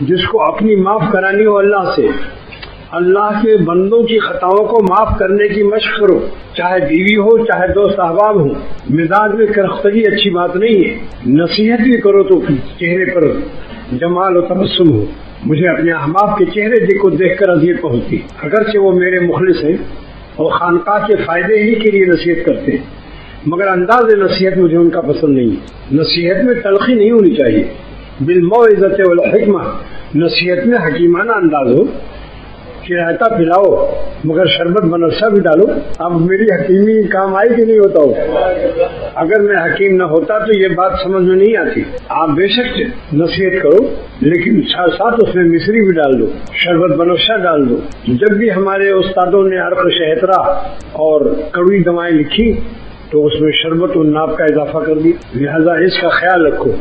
جس کو اپنی معاف کرانی ہو اللہ سے، اللہ کے بندوں کی خطاؤں کو معاف کرنے کی مشق کرو، چاہے بیوی ہو چاہے دوست احباب ہوں۔ مزاج میں کرختگی اچھی بات نہیں ہے، نصیحت بھی کرو تو چہرے پر جمال و تبسم ہو۔ مجھے اپنے احباب کے چہرے کو دیکھ کر اذیت پہنچتی، اگرچہ وہ میرے مخلص ہیں اور خانقاہ کے فائدے ہی کے لیے نصیحت کرتے ہیں، مگر انداز نصیحت مجھے ان کا پسند نہیں ہے۔ نصیحت میں تلخی نہیں ہونی چاہیے، بالموعظۃ والحکمہ، نصیحت میں حکیمانہ انداز ہو کہ رائتا پلاؤ مگر شربت بنفشہ بھی ڈالو۔ اب میری حکیمی کام آئی کہ نہیں ہوتا ہو؟ اگر میں حکیم نہ ہوتا تو یہ بات سمجھ میں نہیں آتی۔ آپ بے شک نصیحت کرو لیکن ساتھ ساتھ اس میں مصری بھی ڈال دو، شربت بنفشہ ڈال دو۔ جب بھی ہمارے استادوں نے عرق شہترا اور کڑوی دوائیں لکھی تو اس میں شربت و ناب کا اضافہ کر دی، لہذا اس کا خیال رکھو۔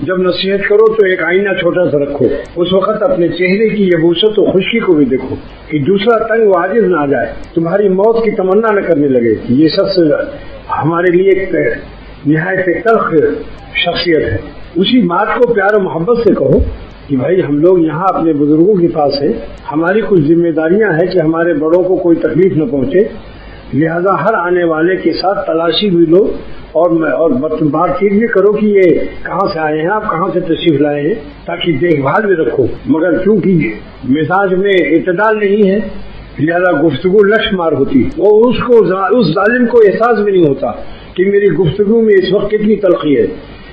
جب نصیحت کرو تو ایک آئینہ چھوٹا سا رکھو، اس وقت اپنے چہرے کی یبوست و خشکی کو بھی دیکھو کہ دوسرا تنگ و عاجز نہ آ جائے، تمہاری موت کی تمنا نہ کرنے لگے۔ یہ سب سے ہمارے لیے ایک نہایت تلخ شخصیت ہے۔ اسی بات کو پیار و محبت سے کہو کہ بھائی ہم لوگ یہاں اپنے بزرگوں کے پاس ہیں، ہماری کچھ ذمہ داریاں ہیں کہ ہمارے بڑوں کو کوئی تکلیف نہ پہنچے، لہذا ہر آنے والے کے ساتھ تلاشی بھی لو اور بات چیت بھی کرو کہ یہ کہاں سے آئے ہیں، آپ کہاں سے تشریف لائے ہیں، تاکہ دیکھ بھال بھی رکھو۔ مگر چونکہ مزاج میں اعتدال نہیں ہے لہذا گفتگو لش مار ہوتی، اور اس ظالم کو احساس بھی نہیں ہوتا کہ میری گفتگو میں اس وقت کتنی تلخی ہے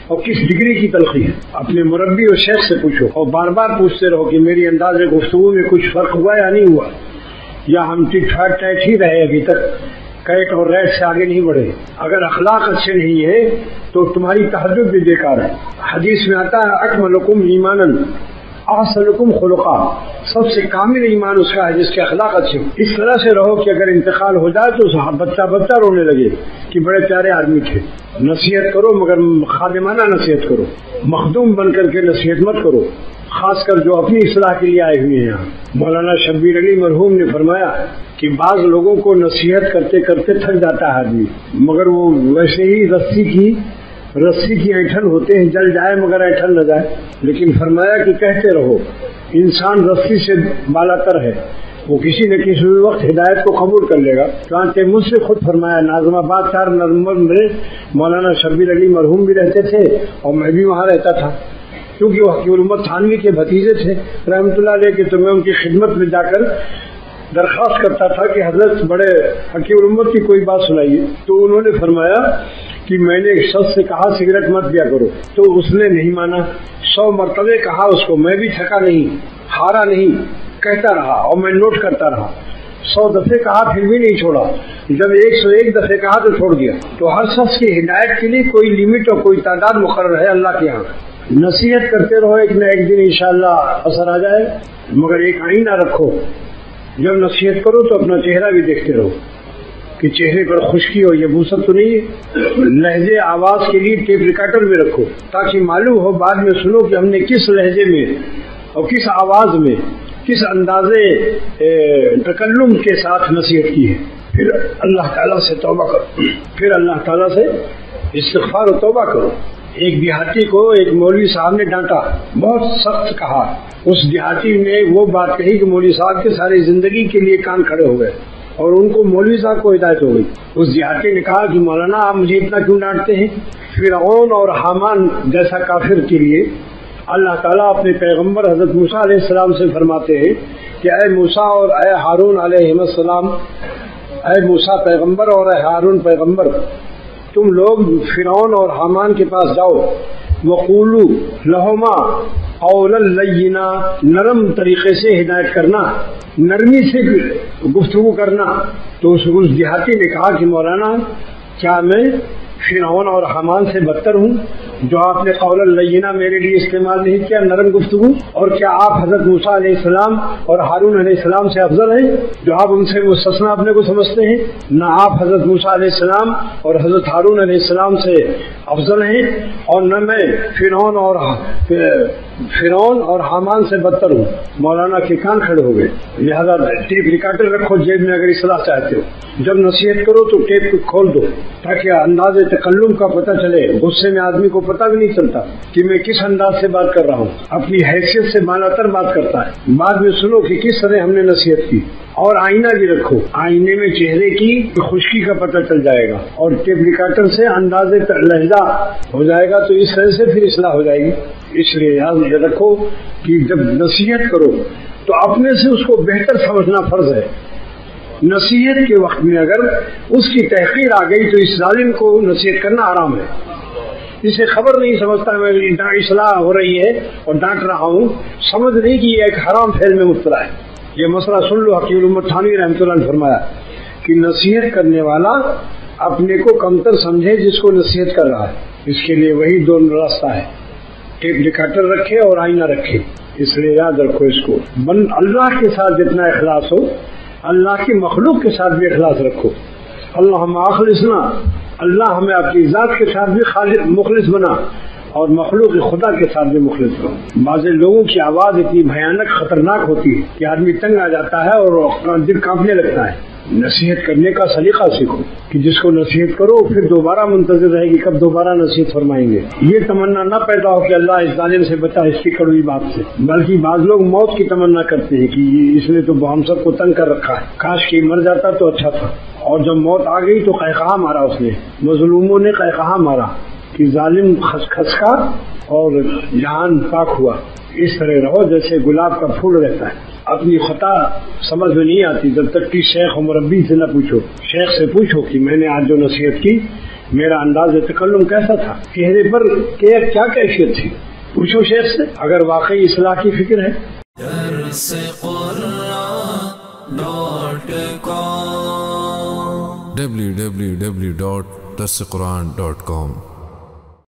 اور کس ڈگری کی تلخی ہے۔ اپنے مربی اور شیخ سے پوچھو اور بار بار پوچھتے رہو کہ میری انداز گفتگو میں کچھ فرق ہوا یا نہیں ہوا، یا ہم ٹک ٹھاک ٹائٹ ہی رہے ابھی تک، کیٹ اور ریٹ سے آگے نہیں بڑھے۔ اگر اخلاق اچھے نہیں ہے تو تمہاری تہجد بھی بیکار ہے۔ حدیث میں آتا ہے اکملکم ایمانا احسنکم خلقا، سب سے کامل ایمان اس کا ہے جس کے اخلاق اچھے ہوں۔ اس طرح سے رہو کہ اگر انتقال ہو جائے تو بچہ رونے لگے کہ بڑے پیارے آدمی تھے۔ نصیحت کرو مگر خادمانہ نصیحت کرو، مخدوم بن کر کے نصیحت مت کرو، خاص کر جو اپنی اصلاح کے لیے آئے ہوئے ہیں۔ یہاں مولانا شبیر علی مرحوم نے فرمایا کہ بعض لوگوں کو نصیحت کرتے کرتے تھک جاتا ہے آدمی، مگر وہ ویسے ہی رسی کی ایٹھن ہوتے ہیں، جل جائے مگر ایٹھن نہ جائے۔ لیکن فرمایا کہ کہتے رہو، انسان رسی سے بالا تر ہے، وہ کسی نہ کسی وقت ہدایت کو قبول کر لے گا۔ چنانچہ مجھ سے خود فرمایا، ناظم آباد 4 نومبر میں مولانا شبیر علی مرحوم بھی رہتے تھے اور میں بھی وہاں رہتا تھا، کیونکہ وہ حکیم الامت تھانوی کے بھتیجے تھے رحمۃ اللہ علیہ کے، تو میں ان کی خدمت میں جا کر درخواست کرتا تھا کہ حضرت بڑے حکیم الامت کی کوئی بات سنائیے۔ تو انہوں نے فرمایا کہ میں نے ایک شخص سے کہا سگریٹ مت پیا کرو، تو اس نے نہیں مانا، 100 مرتبہ کہا اس کو، میں بھی تھکا نہیں، ہارا نہیں، کہتا رہا اور میں نوٹ کرتا رہا، 100 دفعے کہا پھر بھی نہیں چھوڑا، جب 101 دفعے کہا تو چھوڑ دیا۔ تو ہر شخص کی ہدایت کے لیے کوئی لمٹ اور کوئی تعداد مقرر ہے اللہ کے یہاں۔ نصیحت کرتے رہو، ایک نہ ایک دن انشاءاللہ اثر آ جائے، مگر ایک آئینہ رکھو، جب نصیحت کرو تو اپنا چہرہ بھی دیکھتے رہو کہ چہرے پر خشکی ہو، یہ بوسط تو نہیں ہے۔ لہجے آواز کے لیے ٹیپ ریکارڈر بھی رکھو تاکہ معلوم ہو بعد میں سنو کہ ہم نے کس لہجے میں اور کس آواز میں کس اندازے تکلم کے ساتھ نصیحت کی ہے۔ پھر اللہ تعالیٰ سے توبہ کرو، پھر اللہ تعالیٰ سے استغفار و توبہ کرو۔ ایک دیہاتی کو ایک مولوی صاحب نے ڈانٹا، بہت سخت کہا، اس دیہاتی نے وہ بات کہی کہ مولوی صاحب کے ساری زندگی کے لیے کان کھڑے ہو گئے اور ان کو مولوی صاحب کو ہدایت ہو گئی۔ اس دیہاتی نے کہا کہ مولانا آپ مجھے اتنا کیوں ڈانٹتے ہیں؟ فرعون اور حامان جیسا کافر کے لیے اللہ تعالیٰ اپنے پیغمبر حضرت موسیٰ علیہ السلام سے فرماتے ہیں کہ اے موسیٰ اور اے ہارون علیہ السلام، اے موسیٰ پیغمبر اور اے ہارون پیغمبر، تم لوگ فرعون اور حامان کے پاس جاؤ، وقولو لہما قولا لینا، نرم طریقے سے ہدایت کرنا، نرمی سے گفتگو کرنا۔ تو اس دیہاتی نے کہا کہ مولانا کیا میں فرعون اور حامان سے بدتر ہوں جو آپ نے قول اللینا میرے لیے استعمال نہیں کیا، نرم گفتگو؟ اور کیا آپ حضرت موسیٰ علیہ السلام اور ہارون علیہ السلام سے افضل ہیں جو آپ ان سے مستثنا اپنے کو سمجھتے ہیں؟ نہ آپ حضرت موسیٰ علیہ السلام اور حضرت ہارون علیہ السلام سے افضل ہیں اور نہ میں فرعون اور حامان سے بدتر ہوں۔ مولانا کے کان کھڑے ہو گئے۔ لہذا ٹیپ ریکارڈر رکھو جیب میں اگر اصلاح چاہتے ہو، جب نصیحت کرو تو ٹیپ کو کھول دو تاکہ انداز تکلم کا پتہ چلے، غصے میں آدمی کو پتہ بھی نہیں چلتا کہ میں کس انداز سے بات کر رہا ہوں. اپنی حیثیت سے بالا تر بات کرتا ہے. بعد میں سنو کہ کس طرح ہم نے نصیحت کی. اور آئینہ بھی رکھو, آئینے میں چہرے کی خشکی کا پتہ چل جائے گا اور ٹیپ ریکارڈر سے انداز لہجہ ہو جائے گا, تو اس طرح سے پھر اصلاح ہو جائے گی. اس لیے یاد رکھو کہ جب نصیحت کرو تو اپنے سے اس کو بہتر سمجھنا فرض ہے. نصیحت کے وقت میں اگر اس کی تحقیر آ گئی تو اس ظالم کو نصیحت کرنا حرام ہے. اسے خبر نہیں سمجھتا میں اصلاح ہو رہی ہے اور ڈانٹ رہا ہوں, سمجھ نہیں کہ یہ ایک حرام فعل میں مبتلا ہے. یہ مسئلہ سن لو. حکیم الامت تھانوی رحمۃ اللہ نے فرمایا کہ نصیحت کرنے والا اپنے کو کمتر سمجھے جس کو نصیحت کر رہا ہے. اس کے لیے وہی دو راستہ ہے, ٹیپ ریکارڈر رکھے اور آئینہ رکھے. اس لیے یاد رکھو اس کو. اللہ کے ساتھ جتنا اخلاص ہو اللہ کی مخلوق کے ساتھ بھی اخلاص رکھو. اللہم اخلصنا, اللہ ہمیں اپنی ذات کے ساتھ بھی مخلص بنا اور مخلوق خدا کے ساتھ بھی مخلص بنا. بعض لوگوں کی آواز اتنی بھیانک خطرناک ہوتی ہے کہ آدمی تنگ آ جاتا ہے اور دل کانپنے لگتا ہے. نصیحت کرنے کا سلیقہ سیکھو کہ جس کو نصیحت کرو پھر دوبارہ منتظر رہے گی کب دوبارہ نصیحت فرمائیں گے. یہ تمنا نہ پیدا ہو کہ اللہ اس ظالم سے بچا اس کی کڑوی بات سے, بلکہ بعض لوگ موت کی تمنا کرتے ہیں کہ اس نے تو ہم سب کو تنگ کر رکھا ہے, کاش کہ مر جاتا تو اچھا تھا. اور جب موت آ گئی تو قہقہا مارا اس نے, مظلوموں نے قہقہا مارا کہ ظالم خسکا اور جہان پاک ہوا. اس طرح رہو جیسے گلاب کا پھول رہتا ہے. اپنی خطا سمجھ میں نہیں آتی جب تک کہ شیخ و مربی سے نہ پوچھو. شیخ سے پوچھو کہ میں نے آج جو نصیحت کی میرا انداز تکلم کیسا تھا, چہرے پر کیا کیفیت تھی, پوچھو شیخ سے اگر واقعی اصلاح کی فکر ہے. www.darsequran.com